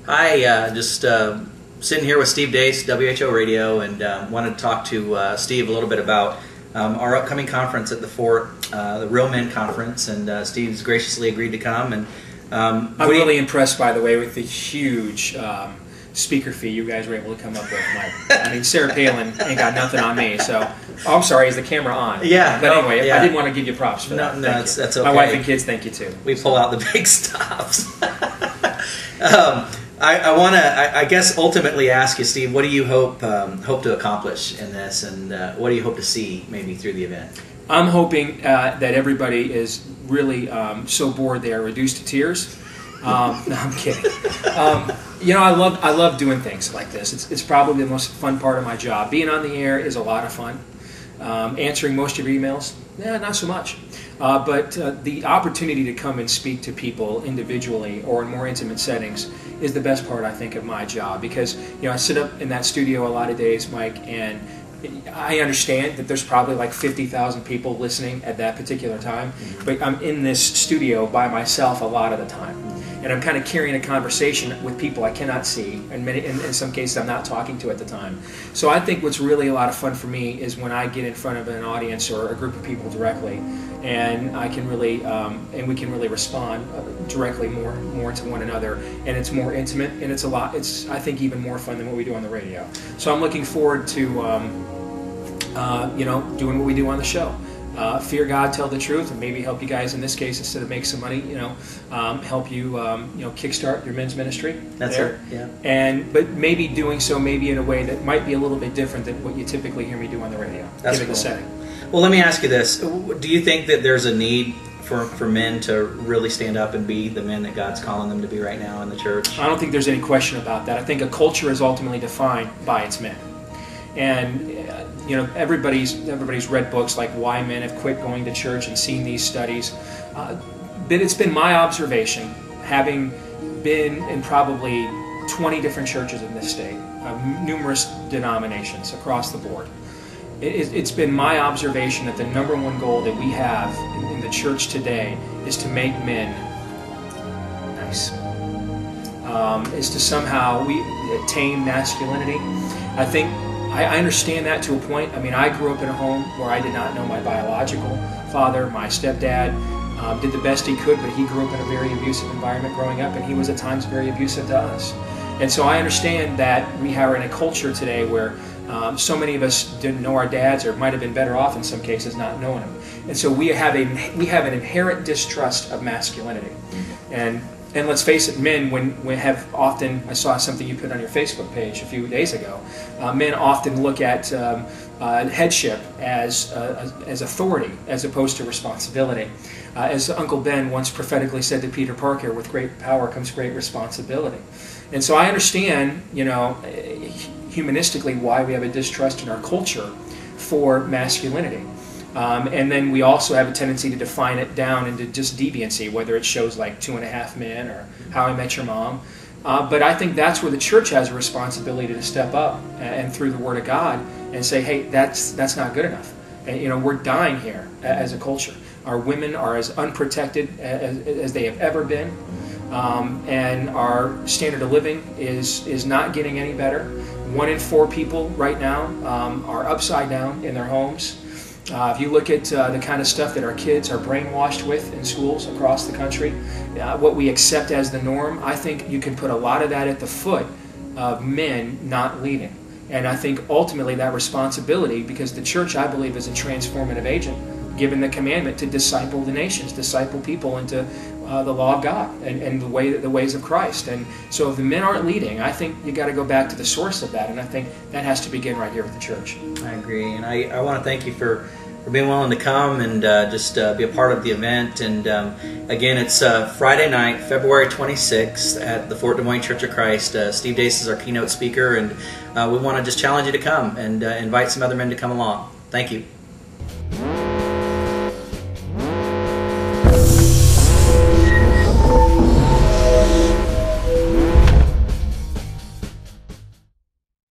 Hi, just sitting here with Steve Deace, WHO Radio, and wanted to talk to Steve a little bit about our upcoming conference at the Fort, the Real Men Conference, and Steve's graciously agreed to come. And I'm really impressed, by the way, with the huge speaker fee you guys were able to come up with, Mike. I mean, Sarah Palin ain't got nothing on me, so... Oh, I'm sorry, is the camera on? Yeah. But anyway, yeah. I did want to give you props for that. No, that's okay. My wife and kids thank you, too. We pull out the big stops. I want to, I guess, ultimately ask you, Steve, what do you hope to accomplish in this, and what do you hope to see maybe through the event? I'm hoping that everybody is really so bored they are reduced to tears. No, I'm kidding. You know, I love doing things like this. It's probably the most fun part of my job. Being on the air is a lot of fun. Answering most of your emails, not so much. But the opportunity to come and speak to people individually or in more intimate settings is the best part, I think, of my job. Because, you know, I sit up in that studio a lot of days, Mike, and I understand that there's probably like 50,000 people listening at that particular time, but I'm in this studio by myself a lot of the time. And I'm kind of carrying a conversation with people I cannot see, and in some cases I'm not talking to at the time. So I think what's really a lot of fun for me is when I get in front of an audience or a group of people directly, and I can really, and we can really respond directly more to one another, and it's more intimate, and it's I think even more fun than what we do on the radio. So I'm looking forward to, you know, doing what we do on the show. Fear God, tell the truth, and maybe help you guys in this case, instead of make some money, you know, help you, you know, kickstart your men's ministry. That's there. it. Yeah. But maybe doing so maybe in a way that might be a little bit different than what you typically hear me do on the radio. That's given cool. the setting. Well, let me ask you this: do you think that there's a need for men to really stand up and be the men that God's calling them to be right now in the church? I don't think there's any question about that. I think a culture is ultimately defined by its men. And you know, everybody's read books like Why Men Have Quit Going to Church and seen these studies. But it's been my observation, having been in probably 20 different churches in this state, numerous denominations across the board. It's been my observation that the #1 goal that we have in the church today is to make men nice. Is to somehow tame masculinity. I think I understand that to a point. I mean, I grew up in a home where I did not know my biological father. My stepdad did the best he could, but he grew up in a very abusive environment growing up, and he was at times very abusive to us. And so I understand that we are in a culture today where so many of us didn't know our dads, or might have been better off in some cases not knowing them. And so we have an inherent distrust of masculinity. And let's face it, men, when we have often, I saw something you put on your Facebook page a few days ago, men often look at headship as authority as opposed to responsibility. As Uncle Ben once prophetically said to Peter Parker, with great power comes great responsibility. And so I understand, you know, humanistically why we have a distrust in our culture for masculinity. And then we also have a tendency to define it down into just deviancy, whether it's shows like 2.5 Men or How I Met Your Mom. But I think that's where the church has a responsibility to step up and through the Word of God and say, hey, that's not good enough. And, you know, we're dying here as a culture. Our women are as unprotected as they have ever been. And our standard of living is not getting any better. 1 in 4 people right now are upside down in their homes. If you look at the kind of stuff that our kids are brainwashed with in schools across the country, what we accept as the norm, I think you can put a lot of that at the foot of men not leading. And I think ultimately that responsibility, because the church, I believe, is a transformative agent, given the commandment to disciple the nations, disciple people into the law of God and the ways of Christ. And so if the men aren't leading, I think you got to go back to the source of that, and I think that has to begin right here with the church. I agree, and I want to thank you for being willing to come and just be a part of the event. And again, it's Friday night, February 26th at the Fort Des Moines Church of Christ. Steve Deace is our keynote speaker, and we want to just challenge you to come and invite some other men to come along. Thank you.